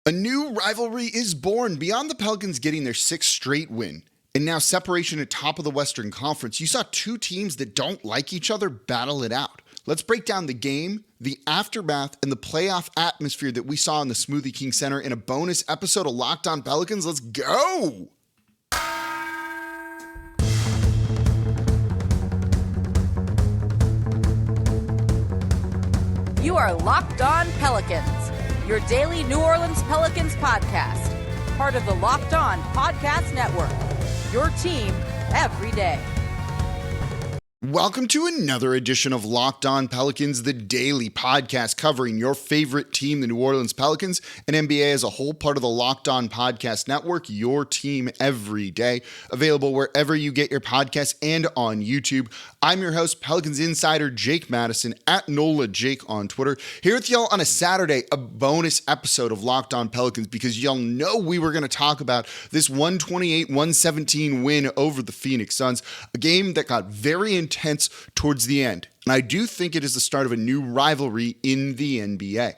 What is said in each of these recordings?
A new rivalry is born. Beyond the Pelicans getting their sixth straight win, and now separation at top of the Western Conference, you saw two teams that don't like each other battle it out. Let's break down the game, the aftermath, and the playoff atmosphere that we saw in the Smoothie King Center in a bonus episode of Locked On Pelicans. Let's go! You are Locked On Pelicans, your daily New Orleans Pelicans podcast, part of the Locked On Podcast Network, your team every day. Welcome to another edition of Locked On Pelicans, the daily podcast covering your favorite team, the New Orleans Pelicans, and NBA as a whole, part of the Locked On Podcast Network, your team every day. Available wherever you get your podcasts and on YouTube. I'm your host, Pelicans insider Jake Madison, at NOLA Jake on Twitter. Here with y'all on a Saturday, a bonus episode of Locked On Pelicans, because y'all know we were going to talk about this 128-117 win over the Phoenix Suns, a game that got very intense towards the end. And I do think it is the start of a new rivalry in the NBA.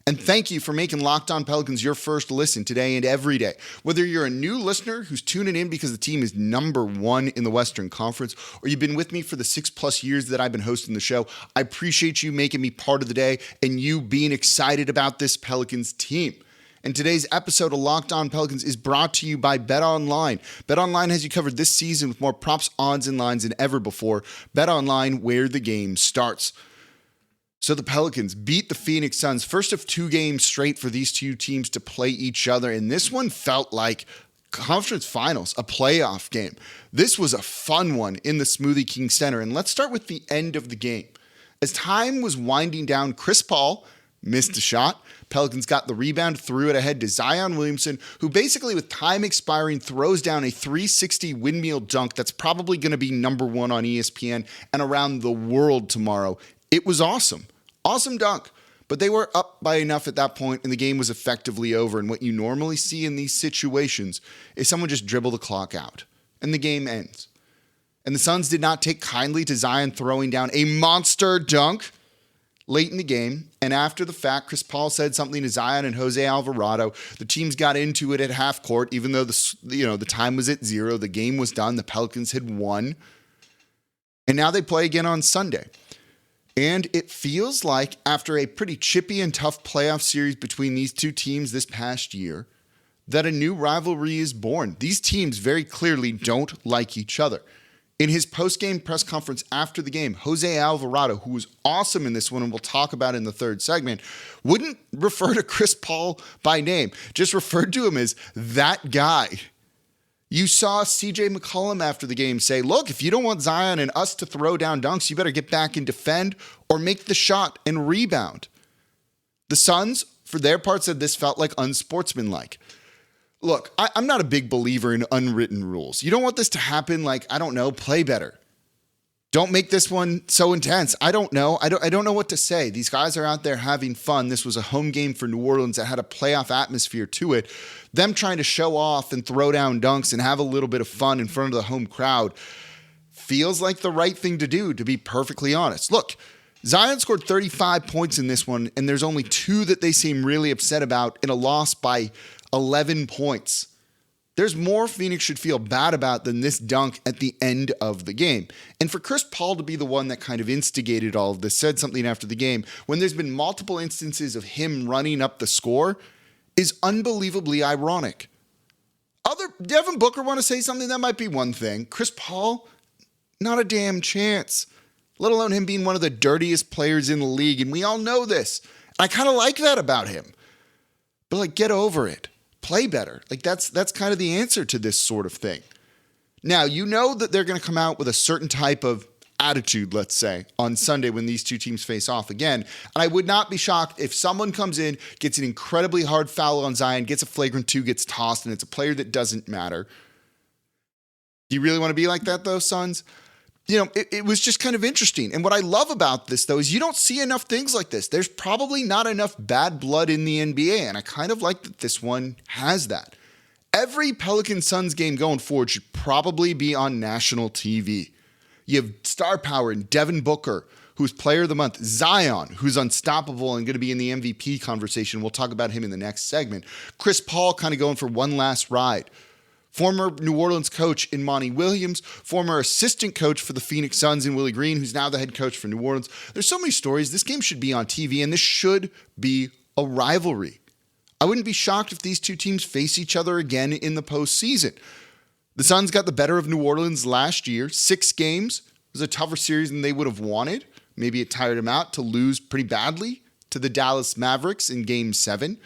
And thank you for making Locked On Pelicans your first listen today and every day. Whether you're a new listener who's tuning in because the team is number one in the Western Conference, or you've been with me for the 6+ years that I've been hosting the show, I appreciate you making me part of the day and you being excited about this Pelicans team. And today's episode of Locked On Pelicans is brought to you by BetOnline. BetOnline has you covered this season with more props, odds, and lines than ever before. BetOnline, where the game starts. So the Pelicans beat the Phoenix Suns, first of two games straight for these two teams to play each other. And this one felt like conference finals, a playoff game. This was a fun one in the Smoothie King Center. And let's start with the end of the game. As time was winding down, Chris Paul missed a shot. Pelicans got the rebound, threw it ahead to Zion Williamson, who basically with time expiring throws down a 360 windmill dunk that's probably going to be number one on ESPN and around the world tomorrow. It was awesome. Awesome dunk. But they were up by enough at that point and the game was effectively over. And what you normally see in these situations is someone just dribble the clock out and the game ends. And the Suns did not take kindly to Zion throwing down a monster dunk late in the game, and after the fact, Chris Paul said something to Zion and Jose Alvarado. The teams got into it at half court, even though the time was at 0. The game was done. The Pelicans had won, and now they play again on Sunday. And it feels like after a pretty chippy and tough playoff series between these two teams this past year, that a new rivalry is born. These teams very clearly don't like each other. In his post-game press conference after the game, Jose Alvarado, who was awesome in this one and we'll talk about in the third segment, wouldn't refer to Chris Paul by name, just referred to him as that guy. You saw CJ McCollum after the game say, look, if you don't want Zion and us to throw down dunks, you better get back and defend or make the shot and rebound. The Suns, for their part, said this felt like unsportsmanlike. Look, I'm not a big believer in unwritten rules. You don't want this to happen like, I don't know, play better. Don't make this one so intense. I don't know. I don't know what to say. These guys are out there having fun. This was a home game for New Orleans that had a playoff atmosphere to it. Them trying to show off and throw down dunks and have a little bit of fun in front of the home crowd feels like the right thing to do, to be perfectly honest. Look, Zion scored 35 points in this one, and there's only 2 that they seem really upset about in a loss by 11 points. There's more Phoenix should feel bad about than this dunk at the end of the game. And for Chris Paul to be the one that kind of instigated all of this, said something after the game, when there's been multiple instances of him running up the score, is unbelievably ironic. Devin Booker want to say something? That might be one thing. Chris Paul, not a damn chance. Let alone him being one of the dirtiest players in the league. And we all know this. I kind of like that about him. But get over it. Play better. That's kind of the answer to this sort of thing. Now, you know that they're going to come out with a certain type of attitude, let's say, on Sunday when these two teams face off again. And I would not be shocked if someone comes in, gets an incredibly hard foul on Zion, gets a flagrant 2, gets tossed, and it's a player that doesn't matter. Do you really want to be like that, though, Suns? It was just kind of interesting. And what I love about this, though, is you don't see enough things like this. There's probably not enough bad blood in the NBA, and I kind of like that this one has that. Every Pelicans-Suns game going forward should probably be on national TV. You have star power in Devin Booker, who's player of the month. Zion, who's unstoppable and going to be in the MVP conversation. We'll talk about him in the next segment. Chris Paul kind of going for one last ride. Former New Orleans coach in Monty Williams, former assistant coach for the Phoenix Suns in Willie Green, who's now the head coach for New Orleans. There's so many stories. This game should be on TV, and this should be a rivalry. I wouldn't be shocked if these two teams face each other again in the postseason. The Suns got the better of New Orleans last year. 6 games. It was a tougher series than they would have wanted. Maybe it tired them out to lose pretty badly to the Dallas Mavericks in Game 7.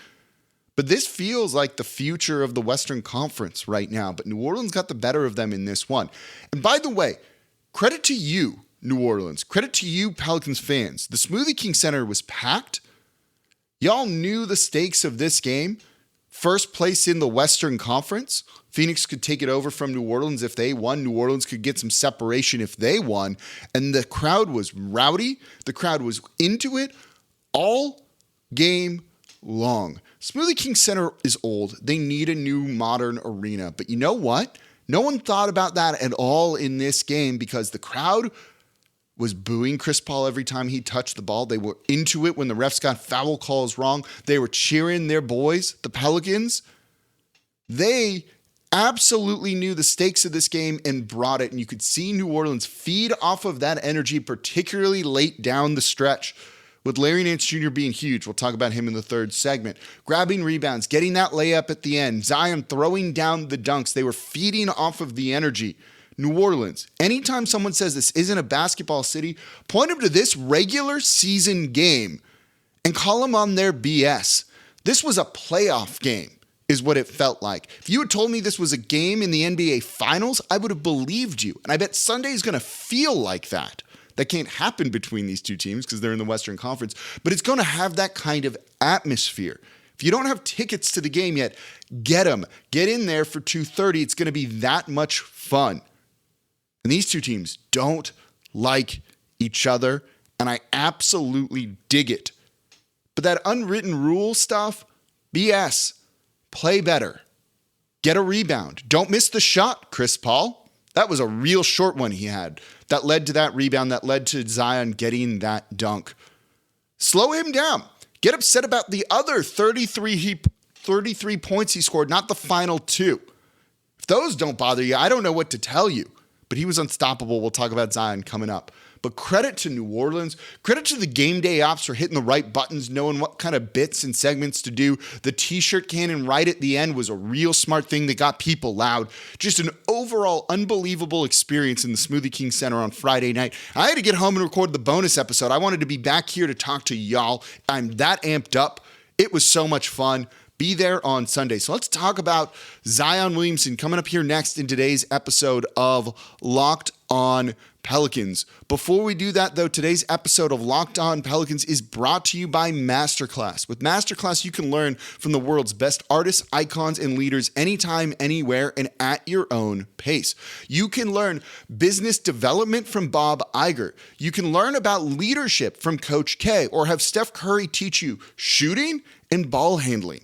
But this feels like the future of the Western Conference right now. But New Orleans got the better of them in this one. And by the way, credit to you, New Orleans. Credit to you, Pelicans fans. The Smoothie King Center was packed. Y'all knew the stakes of this game. First place in the Western Conference. Phoenix could take it over from New Orleans if they won. New Orleans could get some separation if they won. And the crowd was rowdy. The crowd was into it all game long. Smoothie King Center is old. They need a new modern arena. But you know what? No one thought about that at all in this game because the crowd was booing Chris Paul every time he touched the ball. They were into it when the refs got foul calls wrong. They were cheering their boys, the Pelicans. They absolutely knew the stakes of this game and brought it. And you could see New Orleans feed off of that energy, particularly late down the stretch. With Larry Nance Jr. being huge, we'll talk about him in the third segment. Grabbing rebounds, getting that layup at the end, Zion throwing down the dunks. They were feeding off of the energy. New Orleans, anytime someone says this isn't a basketball city, point them to this regular season game and call them on their BS. This was a playoff game, is what it felt like. If you had told me this was a game in the NBA Finals, I would have believed you. And I bet Sunday is going to feel like that. That can't happen between these two teams because they're in the Western Conference, but it's going to have that kind of atmosphere. If you don't have tickets to the game yet, get them. Get in there for 2:30. It's going to be that much fun. And these two teams don't like each other, and I absolutely dig it. But that unwritten rule stuff, BS. Play better. Get a rebound. Don't miss the shot, Chris Paul. That was a real short one he had. That led to that rebound, that led to Zion getting that dunk. Slow him down. Get upset about the other 33 points he scored, not the final 2. If those don't bother you, I don't know what to tell you. But he was unstoppable. We'll talk about Zion coming up. But credit to New Orleans. Credit to the game day ops for hitting the right buttons, knowing what kind of bits and segments to do. The t-shirt cannon right at the end was a real smart thing that got people loud. Just an overall unbelievable experience in the Smoothie King Center on Friday night. I had to get home and record the bonus episode. I wanted to be back here to talk to y'all. I'm that amped up. It was so much fun. Be there on Sunday. So let's talk about Zion Williamson coming up here next in today's episode of Locked On Pelicans. Before we do that, though, today's episode of Locked On Pelicans is brought to you by MasterClass. With MasterClass, you can learn from the world's best artists, icons, and leaders anytime, anywhere, and at your own pace. You can learn business development from Bob Iger. You can learn about leadership from Coach K, or have Steph Curry teach you shooting and ball handling.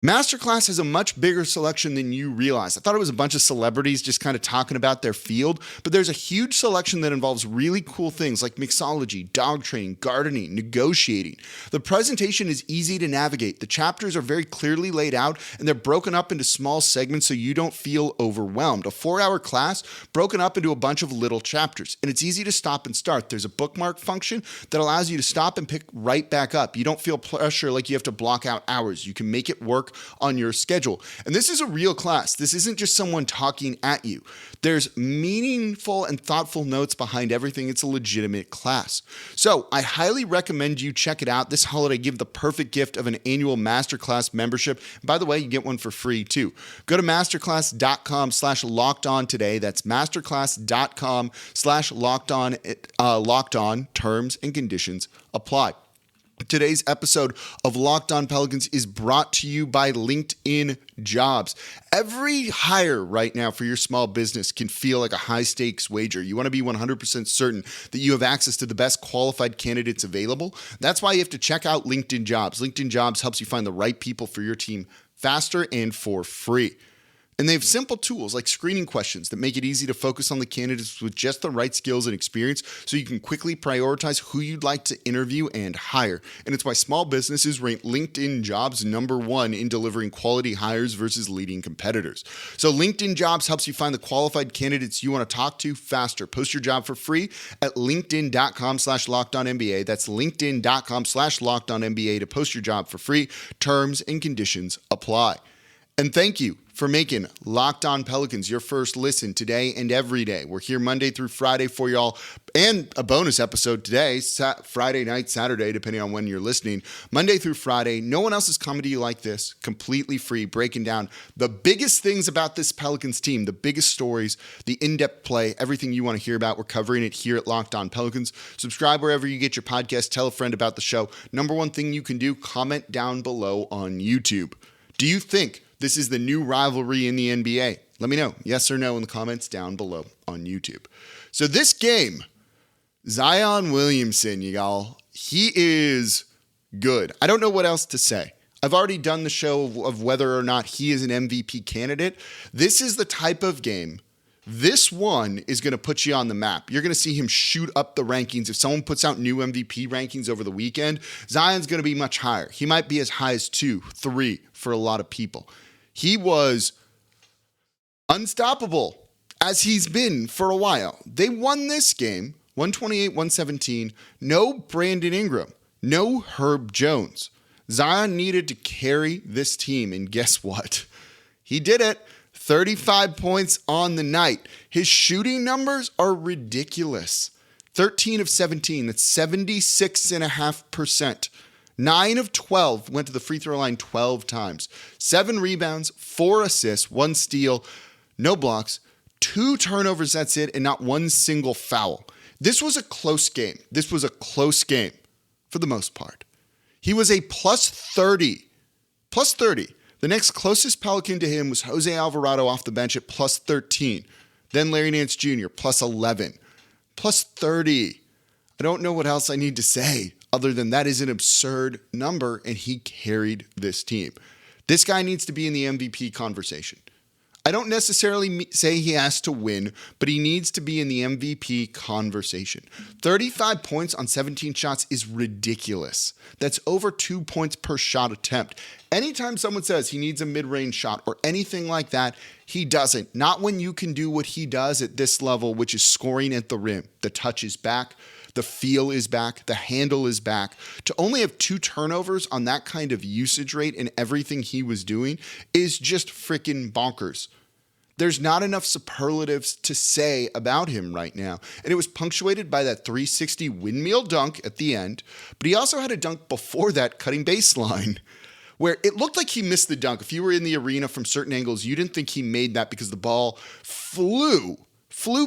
MasterClass has a much bigger selection than you realize. I thought it was a bunch of celebrities just kind of talking about their field, but there's a huge selection that involves really cool things like mixology, dog training, gardening, negotiating. The presentation is easy to navigate. The chapters are very clearly laid out, and they're broken up into small segments so you don't feel overwhelmed. A 4-hour class broken up into a bunch of little chapters, and it's easy to stop and start. There's a bookmark function that allows you to stop and pick right back up. You don't feel pressure like you have to block out hours. You can make it work on your schedule. And this is a real class. This isn't just someone talking at you. There's meaningful and thoughtful notes behind everything. It's a legitimate class. So I highly recommend you check it out. This holiday, give the perfect gift of an annual MasterClass membership. And by the way, you get one for free too. Go to masterclass.com/lockedon today. That's masterclass.com/lockedon. Terms and conditions apply. Today's episode of Locked On Pelicans is brought to you by LinkedIn Jobs. Every hire right now for your small business can feel like a high-stakes wager. You want to be 100% certain that you have access to the best qualified candidates available. That's why you have to check out LinkedIn Jobs. LinkedIn Jobs helps you find the right people for your team faster and for free. And they have simple tools like screening questions that make it easy to focus on the candidates with just the right skills and experience so you can quickly prioritize who you'd like to interview and hire. And it's why small businesses rank LinkedIn Jobs #1 in delivering quality hires versus leading competitors. So LinkedIn Jobs helps you find the qualified candidates you want to talk to faster. Post your job for free at linkedin.com/lockedonnba. That's linkedin.com/lockedonnba to post your job for free. Terms and conditions apply. And thank you for making Locked On Pelicans your first listen today and every day. We're here Monday through Friday for y'all, and a bonus episode today, Friday night, Saturday, depending on when you're listening. Monday through Friday, no one else is coming to you like this, completely free, breaking down the biggest things about this Pelicans team, the biggest stories, the in-depth play, everything you want to hear about. We're covering it here at Locked On Pelicans. Subscribe wherever you get your podcast. Tell a friend about the show. Number one thing you can do, comment down below on YouTube. Do you think this is the new rivalry in the NBA? Let me know, yes or no, in the comments down below on YouTube. So this game, Zion Williamson, y'all, he is good. I don't know what else to say. I've already done the show of whether or not he is an MVP candidate. This is the type of game. This one is going to put you on the map. You're going to see him shoot up the rankings. If someone puts out new MVP rankings over the weekend, Zion's going to be much higher. He might be as high as 2, 3 for a lot of people. He was unstoppable, as he's been for a while. They won this game, 128-117. No Brandon Ingram, no Herb Jones. Zion needed to carry this team, and guess what? He did it. 35 points on the night. His shooting numbers are ridiculous. 13 of 17, that's 76.5%. 9 of 12 went to the free throw line 12 times. 7 rebounds, 4 assists, 1 steal, no blocks, 2 turnovers, that's it, and not one single foul. This was a close game. This was a close game for the most part. He was a plus 30. Plus 30. The next closest Pelican to him was Jose Alvarado off the bench at plus 13. Then Larry Nance Jr., plus 11. Plus 30. I don't know what else I need to say other than that is an absurd number, and he carried this team. This guy needs to be in the MVP conversation. I don't necessarily say he has to win, but he needs to be in the MVP conversation. 35 points on 17 shots is ridiculous. That's over 2 points per shot attempt. Anytime someone says he needs a mid-range shot or anything like that, he doesn't. Not when you can do what he does at this level, which is scoring at the rim. The touch is back. The feel is back. The handle is back. To only have 2 turnovers on that kind of usage rate and everything he was doing is just freaking bonkers. There's not enough superlatives to say about him right now. And it was punctuated by that 360 windmill dunk at the end. But he also had a dunk before that, cutting baseline, where it looked like he missed the dunk. If you were in the arena from certain angles, you didn't think he made that because the ball flew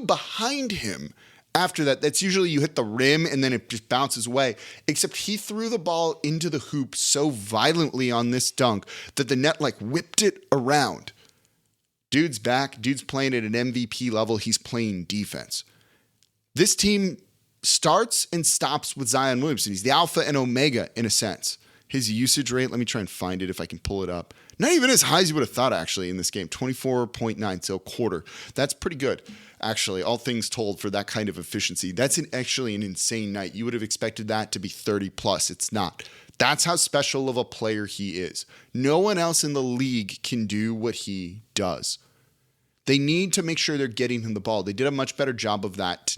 behind him. After that, that's usually you hit the rim and then it just bounces away. Except he threw the ball into the hoop so violently on this dunk that the net whipped it around. Dude's back. Dude's playing at an MVP level. He's playing defense. This team starts and stops with Zion Williamson. He's the alpha and omega in a sense. His usage rate, let me try and find it if I can pull it up. Not even as high as you would have thought, actually, in this game. 24.9, so a quarter. That's pretty good, actually, all things told, for that kind of efficiency. That's actually an insane night. You would have expected that to be 30 plus. It's not. That's how special of a player he is. No one else in the league can do what he does. They need to make sure they're getting him the ball. They did a much better job of that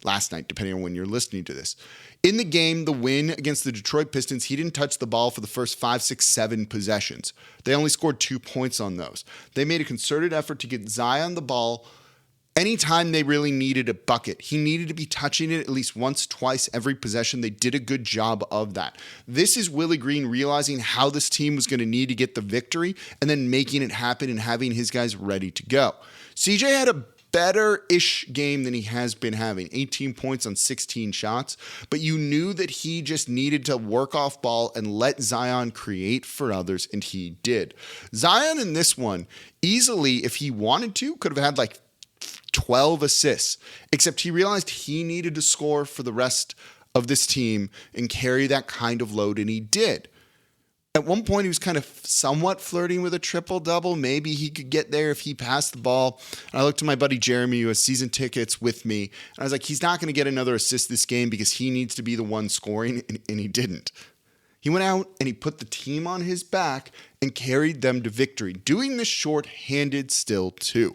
last night, depending on when you're listening to this. In the game, the win against the Detroit Pistons, he didn't touch the ball for the first 5, 6, 7 possessions. They only scored 2 points on those. They made a concerted effort to get Zion the ball anytime they really needed a bucket. He needed to be touching it at least once, twice every possession. They did a good job of that. This is Willie Green realizing how this team was going to need to get the victory and then making it happen and having his guys ready to go. CJ had a better-ish game than he has been having. 18 points on 16 shots, but you knew that he just needed to work off ball and let Zion create for others, and he did. Zion in this one, easily, if he wanted to, could have had 12 assists, except he realized he needed to score for the rest of this team and carry that kind of load, and he did. At one point, he was kind of somewhat flirting with a triple-double. Maybe he could get there if he passed the ball. And I looked to my buddy Jeremy, who has season tickets with me, and I was like, he's not going to get another assist this game because he needs to be the one scoring, and he didn't. He went out and he put the team on his back and carried them to victory, doing this short-handed still too.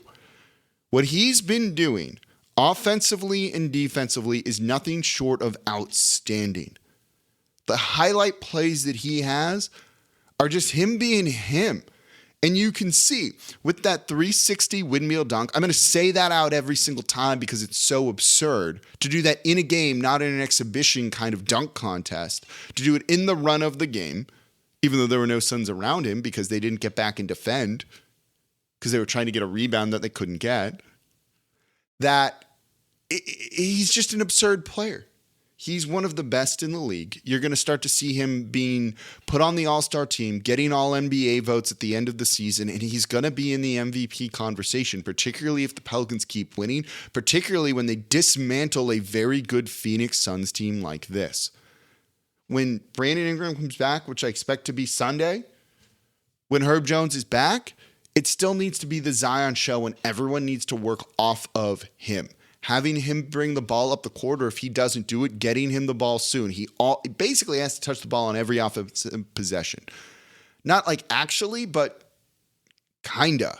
What he's been doing offensively and defensively is nothing short of outstanding. The highlight plays that he has are just him being him. And you can see with that 360 windmill dunk, I'm going to say that out every single time because it's so absurd to do that in a game, not in an exhibition kind of dunk contest, to do it in the run of the game, even though there were no Suns around him because they didn't get back and defend because they were trying to get a rebound that they couldn't get, he's just an absurd player. He's one of the best in the league. You're going to start to see him being put on the All-Star team, getting all NBA votes at the end of the season, and he's going to be in the MVP conversation, particularly if the Pelicans keep winning, particularly when they dismantle a very good Phoenix Suns team like this. When Brandon Ingram comes back, which I expect to be Sunday, when Herb Jones is back, it still needs to be the Zion show and everyone needs to work off of him. Having him bring the ball up the court, or if he doesn't do it, getting him the ball soon. He basically has to touch the ball on every offensive possession. Not like actually, but kinda.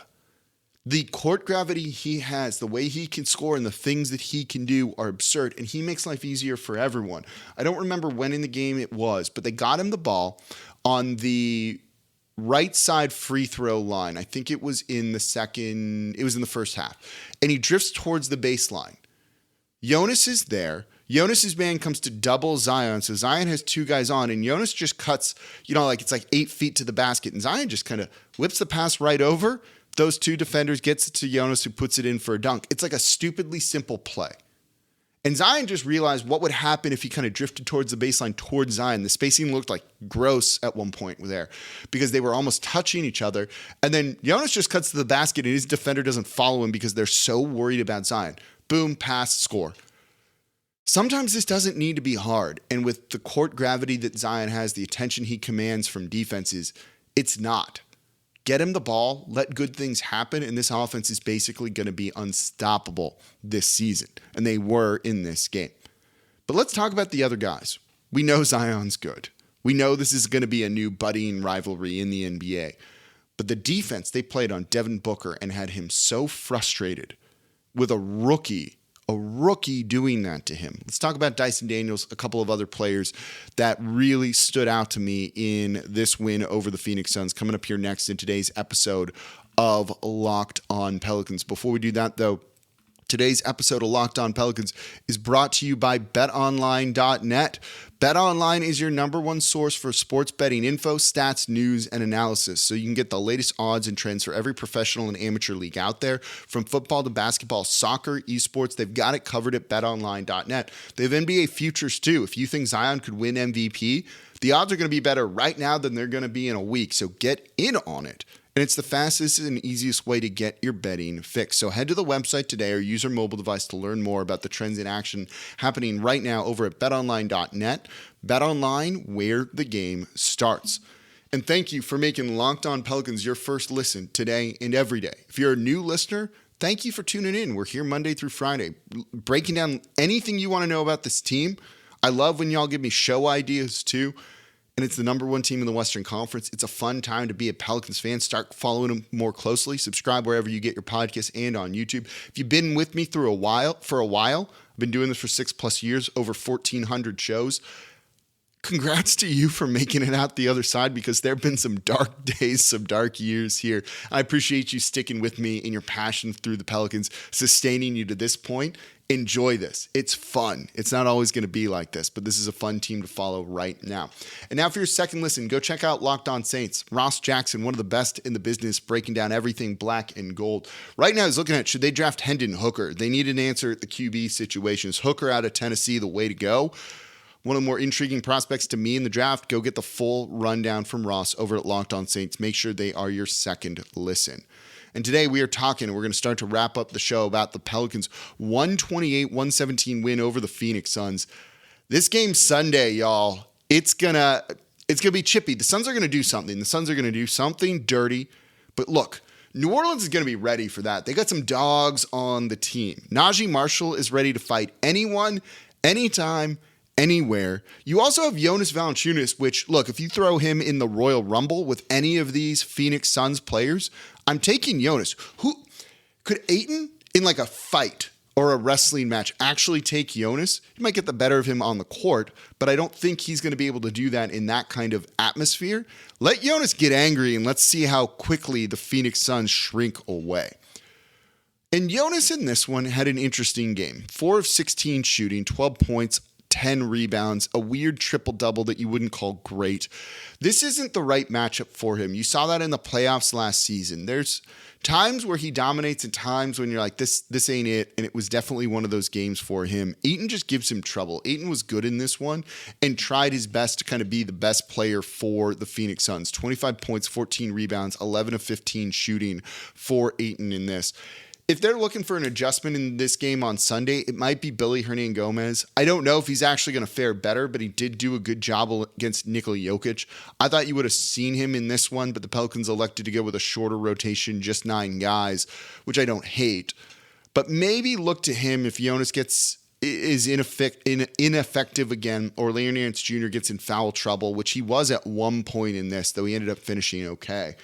The court gravity he has, the way he can score and the things that he can do are absurd, and he makes life easier for everyone. I don't remember when in the game it was, but they got him the ball on the right side free throw line. I think it was in the first half. And he drifts towards the baseline. Jonas is there. Jonas's man comes to double Zion. So Zion has two guys on, and Jonas just cuts, it's like 8 feet to the basket. And Zion just kind of whips the pass right over those two defenders, gets it to Jonas, who puts it in for a dunk. It's like a stupidly simple play. And Zion just realized what would happen if he kind of drifted towards the baseline towards Zion. The spacing looked like gross at one point there because they were almost touching each other. And then Jonas just cuts to the basket and his defender doesn't follow him because they're so worried about Zion. Boom, pass, score. Sometimes this doesn't need to be hard. And with the court gravity that Zion has, the attention he commands from defenses, it's not. Get him the ball, let good things happen, and this offense is basically going to be unstoppable this season. And they were in this game. But let's talk about the other guys. We know Zion's good. We know this is going to be a new budding rivalry in the NBA. But the defense they played on Devin Booker and had him so frustrated with a rookie doing that to him. Let's talk about Dyson Daniels, a couple of other players that really stood out to me in this win over the Phoenix Suns, coming up here next in today's episode of Locked On Pelicans. Before we do that, though, today's episode of Locked On Pelicans is brought to you by BetOnline.net. BetOnline is your number one source for sports betting info, stats, news, and analysis. So you can get the latest odds and trends for every professional and amateur league out there. From football to basketball, soccer, esports, they've got it covered at BetOnline.net. They have NBA futures too. If you think Zion could win MVP, the odds are going to be better right now than they're going to be in a week. So get in on it. And it's the fastest and easiest way to get your betting fixed. So head to the website today or use your mobile device to learn more about the trends in action happening right now over at betonline.net. BetOnline, where the game starts. And thank you for making Locked On Pelicans your first listen today and every day. If you're a new listener, thank you for tuning in. We're here Monday through Friday, breaking down anything you want to know about this team. I love when y'all give me show ideas too. And it's the number one team in the Western Conference. It's a fun time to be a Pelicans fan. Start following them more closely. Subscribe wherever you get your podcasts and on YouTube. If you've been with me for a while, I've been doing this for 6+ years, over 1,400 shows. Congrats to you for making it out the other side, because there have been some dark days, some dark years here. I appreciate you sticking with me in your passion through the Pelicans, sustaining you to this point. Enjoy this. It's fun. It's not always going to be like this, but this is a fun team to follow right now. And now for your second listen, go check out Locked On Saints. Ross Jackson, one of the best in the business, breaking down everything black and gold. Right now he's looking at, should they draft Hendon Hooker? They need an answer at the QB situations. Hooker out of Tennessee, the way to go. One of the more intriguing prospects to me in the draft. Go get the full rundown from Ross over at Locked On Saints. Make sure they are your second listen. And today we're going to start to wrap up the show about the Pelicans' 128-117 win over the Phoenix Suns. This game Sunday, y'all, it's going to It's going to be chippy. The Suns are going to do something. The Suns are going to do something dirty. But look, New Orleans is going to be ready for that. They got some dogs on the team. Najee Marshall is ready to fight anyone, anytime, anywhere. You also have Jonas Valanciunas, which, look, if you throw him in the Royal Rumble with any of these Phoenix Suns players, I'm taking Jonas. Who could Ayton in like a fight or a wrestling match actually take Jonas? He might get the better of him on the court, but I don't think he's going to be able to do that in that kind of atmosphere. Let Jonas get angry and let's see how quickly the Phoenix Suns shrink away. And Jonas in this one had an interesting game. 4 of 16 shooting, 12 points, 10 rebounds, a weird triple-double that you wouldn't call great. This isn't the right matchup for him. You saw that in the playoffs last season. There's times where he dominates and times when you're like, this ain't it, and it was definitely one of those games for him. Ayton just gives him trouble. Ayton was good in this one and tried his best to kind of be the best player for the Phoenix Suns. 25 points, 14 rebounds, 11 of 15 shooting for Ayton in this. If they're looking for an adjustment in this game on Sunday, it might be Billy Hernangomez. I don't know if he's actually going to fare better, but he did do a good job against Nikola Jokic. I thought you would have seen him in this one, but the Pelicans elected to go with a shorter rotation, just 9 guys, which I don't hate. But maybe look to him if Jonas is ineffective again, or Larry Nance Jr. gets in foul trouble, which he was at one point in this, though he ended up finishing okay.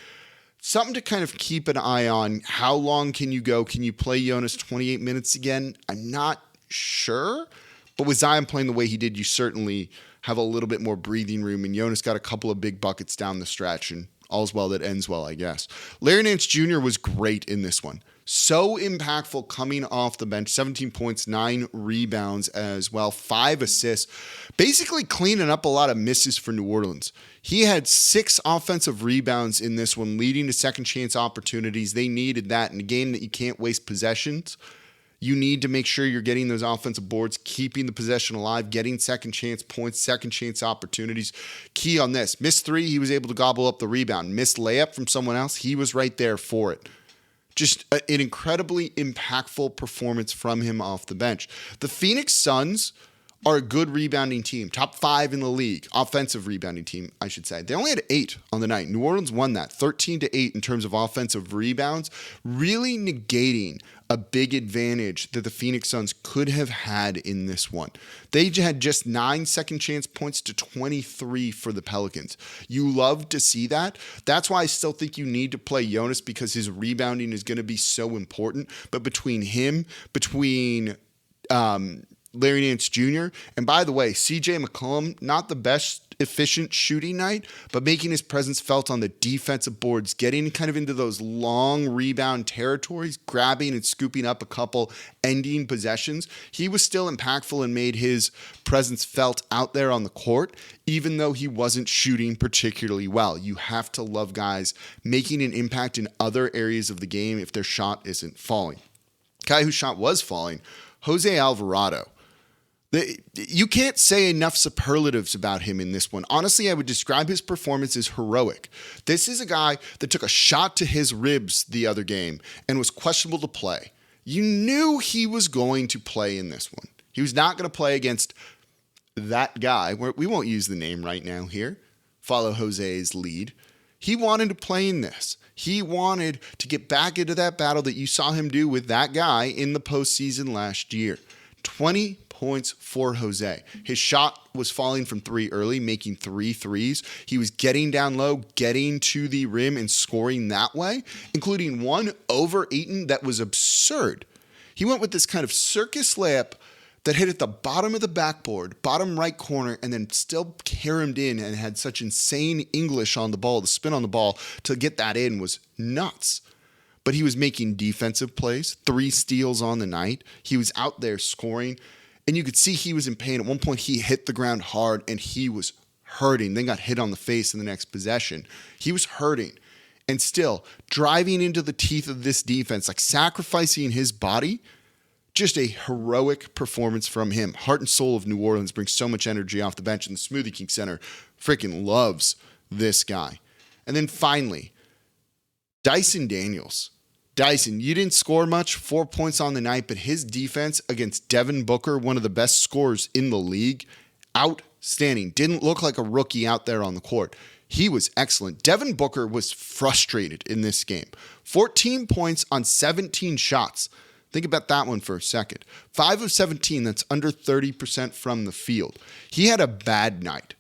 Something to kind of keep an eye on. How long can you go? Can you play Jonas 28 minutes again? I'm not sure. But with Zion playing the way he did, you certainly have a little bit more breathing room. And Jonas got a couple of big buckets down the stretch. And all's well that ends well, I guess. Larry Nance Jr. was great in this one. So impactful coming off the bench. 17 points, 9 rebounds as well. 5 assists. Basically cleaning up a lot of misses for New Orleans. He had 6 offensive rebounds in this one, leading to second chance opportunities. They needed that in a game that you can't waste possessions. You need to make sure you're getting those offensive boards, keeping the possession alive, getting second chance points, second chance opportunities. Key on this. Missed 3, he was able to gobble up the rebound. Missed layup from someone else, he was right there for it. Just an incredibly impactful performance from him off the bench. The Phoenix Suns are a good rebounding team. Top 5 in the league. Offensive rebounding team, I should say. They only had 8 on the night. New Orleans won that. 13-8 in terms of offensive rebounds. Really negating a big advantage that the Phoenix Suns could have had in this one. They had just 9 second chance points to 23 for the Pelicans. You love to see that. That's why I still think you need to play Jonas, because his rebounding is going to be so important. But between Larry Nance Jr. And by the way, CJ McCollum, not the best efficient shooting night, but making his presence felt on the defensive boards, getting kind of into those long rebound territories, grabbing and scooping up a couple, ending possessions. He was still impactful and made his presence felt out there on the court, even though he wasn't shooting particularly well. You have to love guys making an impact in other areas of the game if their shot isn't falling. Guy whose shot was falling, Jose Alvarado. You can't say enough superlatives about him in this one. Honestly, I would describe his performance as heroic. This is a guy that took a shot to his ribs the other game and was questionable to play. You knew he was going to play in this one. He was not going to play against that guy. We won't use the name right now here. Follow Jose's lead. He wanted to play in this. He wanted to get back into that battle that you saw him do with that guy in the postseason last year. 20 points for Jose. His shot was falling from 3 early, making 3 threes. He was getting down low, getting to the rim and scoring that way, including one over Ayton that was absurd. He went with this kind of circus layup that hit at the bottom of the backboard, bottom right corner, and then still caromed in and had such insane English on the ball. The spin on the ball to get that in was nuts. But he was making defensive plays, 3 steals on the night. He was out there scoring. And you could see he was in pain. At one point, he hit the ground hard, and he was hurting. Then got hit on the face in the next possession. He was hurting. And still, driving into the teeth of this defense, like sacrificing his body, just a heroic performance from him. Heart and soul of New Orleans brings so much energy off the bench, and the Smoothie King Center freaking loves this guy. And then finally, Dyson Daniels. Dyson, you didn't score much, 4 points on the night, but his defense against Devin Booker, one of the best scorers in the league, outstanding. Didn't look like a rookie out there on the court. He was excellent. Devin Booker was frustrated in this game. 14 points on 17 shots. Think about that one for a second. 5 of 17, that's under 30% from the field. He had a bad night.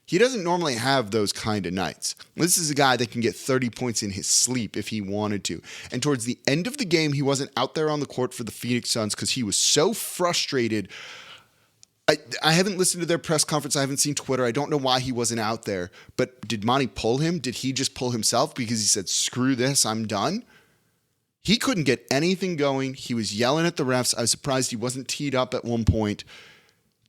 He doesn't normally have those kind of nights. This is a guy that can get 30 points in his sleep if he wanted to. And towards the end of the game, he wasn't out there on the court for the Phoenix Suns because he was so frustrated. I haven't listened to their press conference. I haven't seen Twitter. I don't know why he wasn't out there. But did Monty pull him? Did he just pull himself because he said, screw this, I'm done? He couldn't get anything going. He was yelling at the refs. I was surprised he wasn't teed up at one point.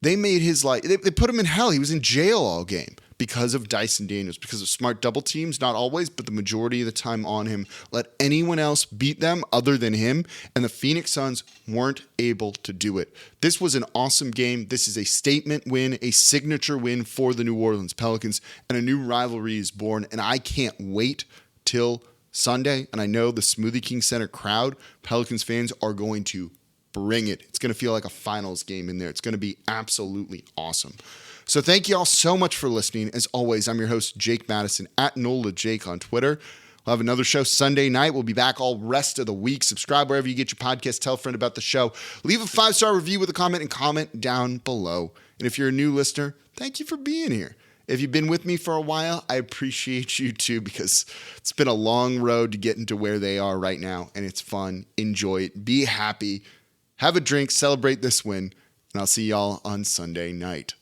They made his life, they put him in hell. He was in jail all game because of Dyson Daniels, because of smart double teams, not always, but the majority of the time on him. Let anyone else beat them other than him, and the Phoenix Suns weren't able to do it. This was an awesome game. This is a statement win, a signature win for the New Orleans Pelicans, and a new rivalry is born, and I can't wait till Sunday. And I know the Smoothie King Center crowd, Pelicans fans, are going to bring it. It's going to feel like a finals game in there. It's going to be absolutely awesome. So thank you all so much for listening. As always, I'm your host, Jake Madison, at NolaJake on Twitter. We'll have another show Sunday night. We'll be back all rest of the week. Subscribe wherever you get your podcast. Tell a friend about the show. Leave a 5-star review with a comment and comment down below. And if you're a new listener, thank you for being here. If you've been with me for a while, I appreciate you too, because it's been a long road to get into where they are right now, and it's fun. Enjoy it. Be happy. Have a drink. Celebrate this win. And I'll see y'all on Sunday night.